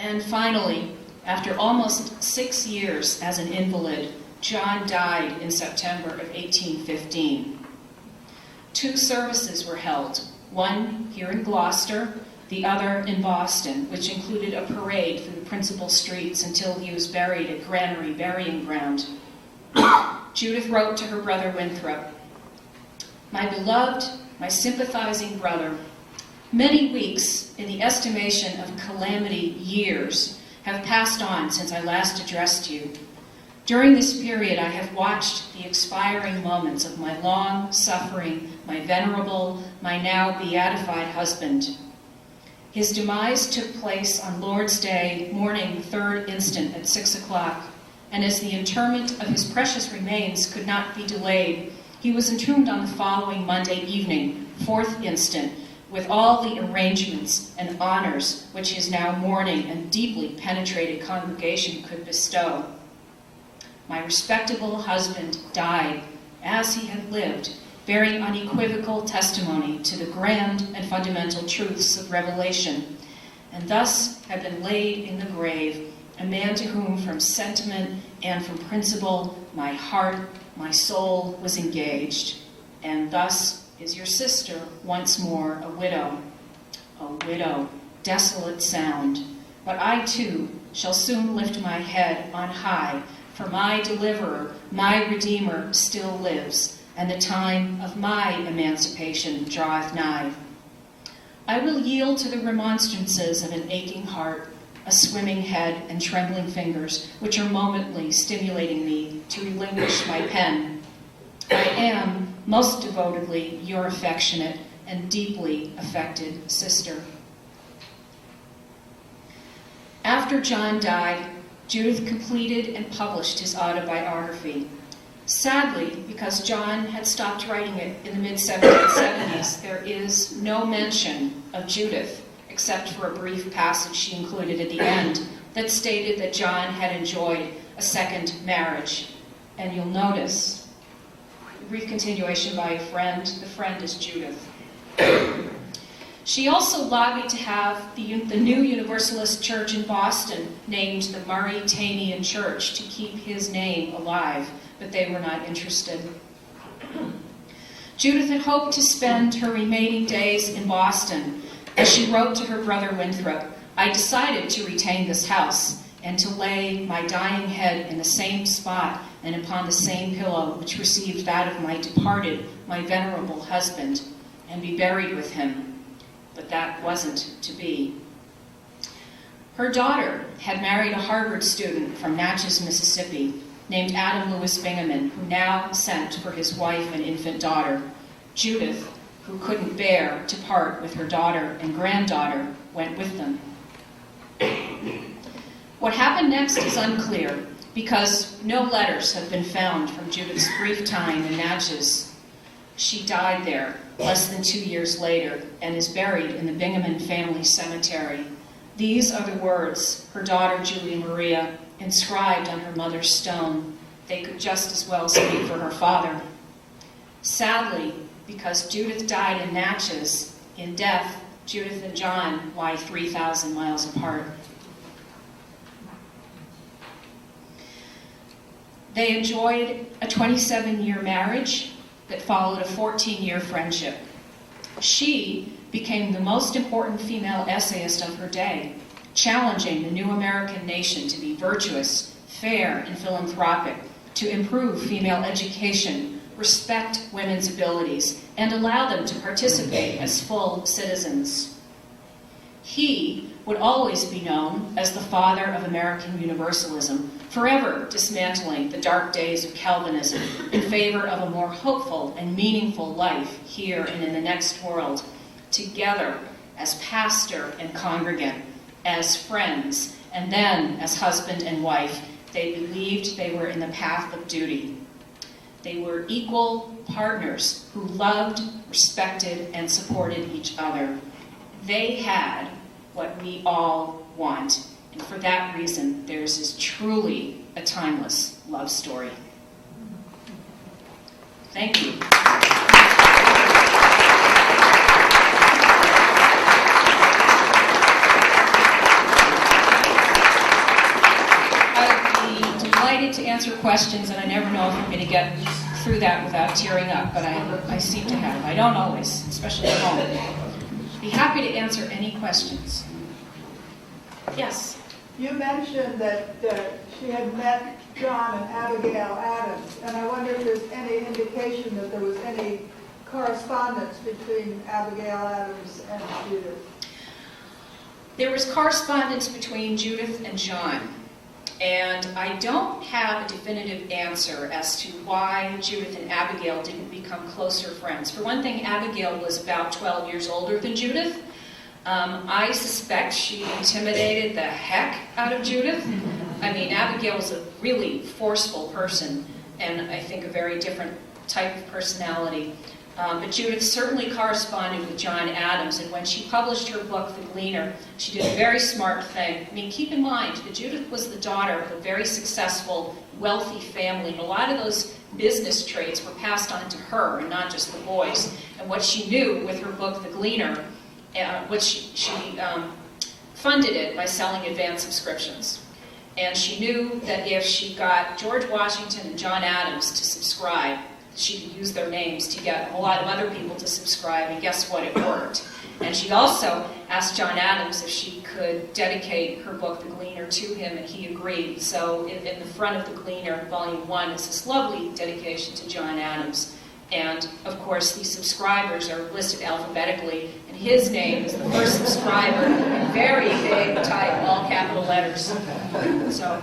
And finally, after almost 6 years as an invalid, John died in September of 1815. 2 services were held, one here in Gloucester, the other in Boston, which included a parade through the principal streets until he was buried at Granary Burying Ground. Judith wrote to her brother Winthrop, "My beloved, my sympathizing brother, many weeks, in the estimation of calamity years, have passed on since I last addressed you. During this period, I have watched the expiring moments of my long-suffering, my venerable, my now beatified husband. His demise took place on Lord's Day, morning 3rd instant at 6 o'clock, and as the interment of his precious remains could not be delayed, he was entombed on the following Monday evening, 4th instant, with all the arrangements and honors which his now mourning and deeply penetrated congregation could bestow. My respectable husband died as he had lived, bearing unequivocal testimony to the grand and fundamental truths of Revelation, and thus had been laid in the grave, a man to whom from sentiment and from principle my heart, my soul was engaged, and thus is your sister once more a widow, desolate sound. But I too shall soon lift my head on high, for my deliverer, my Redeemer still lives, and the time of my emancipation draweth nigh. I will yield to the remonstrances of an aching heart, a swimming head, and trembling fingers, which are momently stimulating me to relinquish my pen. I am, most devotedly, your affectionate and deeply affected sister." After John died, Judith completed and published his autobiography. Sadly, because John had stopped writing it in the mid-1770s, there is no mention of Judith, except for a brief passage she included at the end that stated that John had enjoyed a second marriage. And you'll notice, a brief continuation by a friend, the friend is Judith. She also lobbied to have the new Universalist church in Boston named the Mauritanian Church to keep his name alive, but they were not interested. Judith had hoped to spend her remaining days in Boston. As she wrote to her brother Winthrop, "I decided to retain this house and to lay my dying head in the same spot and upon the same pillow which received that of my departed, my venerable husband, and be buried with him." But that wasn't to be. Her daughter had married a Harvard student from Natchez, Mississippi, named Adam Lewis Bingaman, who now sent for his wife and infant daughter. Judith, who couldn't bear to part with her daughter and granddaughter, went with them. What happened next is unclear, because no letters have been found from Judith's brief time in Natchez. She died there less than 2 years later and is buried in the Bingaman family cemetery. These are the words her daughter Julia Maria inscribed on her mother's stone. They could just as well speak for her father. Sadly, because Judith died in Natchez, in death, Judith and John lie 3,000 miles apart. They enjoyed a 27-year marriage that followed a 14-year friendship. She became the most important female essayist of her day, challenging the new American nation to be virtuous, fair, and philanthropic, to improve female education, respect women's abilities, and allow them to participate as full citizens. He would always be known as the father of American Universalism, forever dismantling the dark days of Calvinism in favor of a more hopeful and meaningful life here and in the next world. Together, as pastor and congregant, as friends, and then as husband and wife, they believed they were in the path of duty. They were equal partners who loved, respected, and supported each other. They had what we all want, and for that reason, theirs is truly a timeless love story. Thank you. answer questions, and I never know if I'm going to get through that without tearing up, but I seem to have. I don't always, especially at home. Be happy to answer any questions. Yes? You mentioned that she had met John and Abigail Adams, and I wonder if there's any indication that there was any correspondence between Abigail Adams and Judith. There was correspondence between Judith and John, and I don't have a definitive answer as to why Judith and Abigail didn't become closer friends. For one thing, Abigail was about 12 years older than Judith. I suspect she intimidated the heck out of Judith. I mean, Abigail was a really forceful person, and I think a very different type of personality. But Judith certainly corresponded with John Adams, and when she published her book, The Gleaner, she did a very smart thing. I mean, keep in mind that Judith was the daughter of a very successful, wealthy family, and a lot of those business traits were passed on to her, and not just the boys. And what she knew with her book, The Gleaner, she funded it by selling advance subscriptions. And she knew that if she got George Washington and John Adams to subscribe, she could use their names to get a lot of other people to subscribe, and guess what? It worked. And she also asked John Adams if she could dedicate her book, The Gleaner, to him, and he agreed. So in the front of The Gleaner, Volume 1, is this lovely dedication to John Adams. And, of course, these subscribers are listed alphabetically, and his name is the first subscriber in very big type, all capital letters. So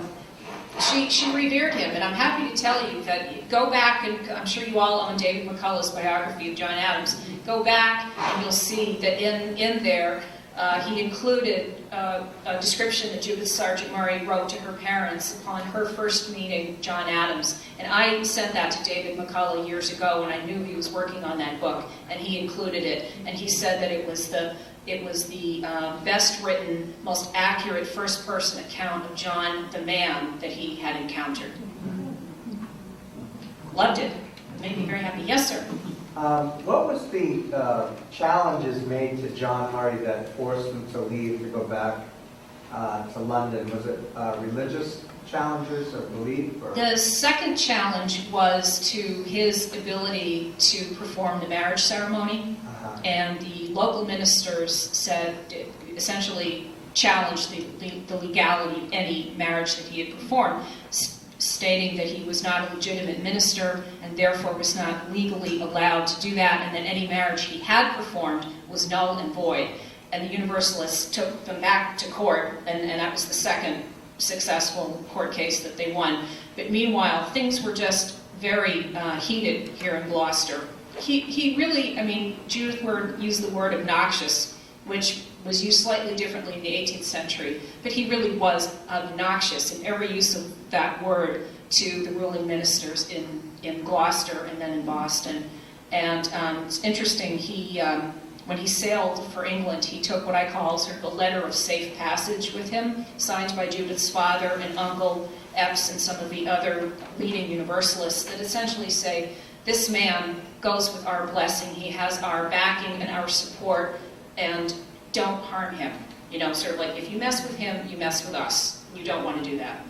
she revered him, and I'm happy to tell you that go back, and I'm sure you all own David McCullough's biography of John Adams. Go back, and you'll see that in there he included a description that Judith Sargent Murray wrote to her parents upon her first meeting John Adams. And I sent that to David McCullough years ago when I knew he was working on that book, and he included it. And he said that it was the best written, most accurate first-person account of John the man that he had encountered. Loved it. It made me very happy. Yes, sir? What was the challenges made to John Murray that forced him to leave to go back to London? Was it religious challenges or belief? Or? The second challenge was to his ability to perform the marriage ceremony. And the local ministers said, essentially challenged the legality of any marriage that he had performed, stating that he was not a legitimate minister and therefore was not legally allowed to do that, and that any marriage he had performed was null and void. And the Universalists took them back to court, and that was the second successful court case that they won. But meanwhile, things were just very heated here in Gloucester. He really, I mean, Judith used the word obnoxious, which was used slightly differently in the 18th century, but he really was obnoxious in every use of that word to the ruling ministers in Gloucester and then in Boston. And it's interesting, when he sailed for England, he took what I call sort of a letter of safe passage with him, signed by Judith's father and uncle, Epps, and some of the other leading Universalists, that essentially say, this man goes with our blessing, he has our backing and our support, and don't harm him. You know, sort of like, if you mess with him, you mess with us. You don't want to do that.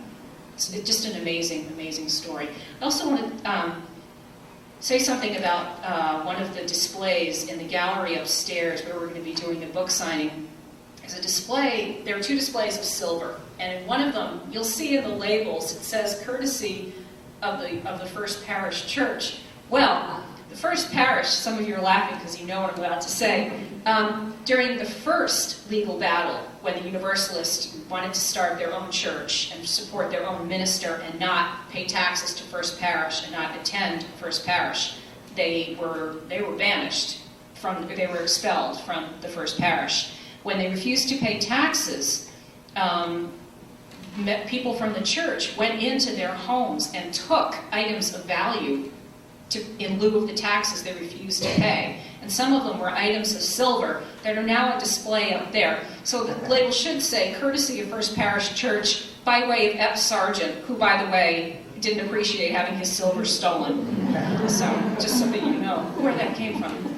It's just an amazing, amazing story. I also want to say something about one of the displays in the gallery upstairs where we're going to be doing a book signing. There's a display, there are two displays of silver, and in one of them, you'll see in the labels, it says, courtesy of the First Parish Church. Well, the First Parish, some of you are laughing because you know what I'm about to say, during the first legal battle, when the Universalists wanted to start their own church and support their own minister and not pay taxes to First Parish and not attend First Parish, they were banished they were expelled from the First Parish. When they refused to pay taxes, people from the church went into their homes and took items of value in lieu of the taxes they refused to pay. And some of them were items of silver that are now on display up there. So the label should say, courtesy of First Parish Church, by way of F. Sargent, who, by the way, didn't appreciate having his silver stolen. So, just so that you know where that came from.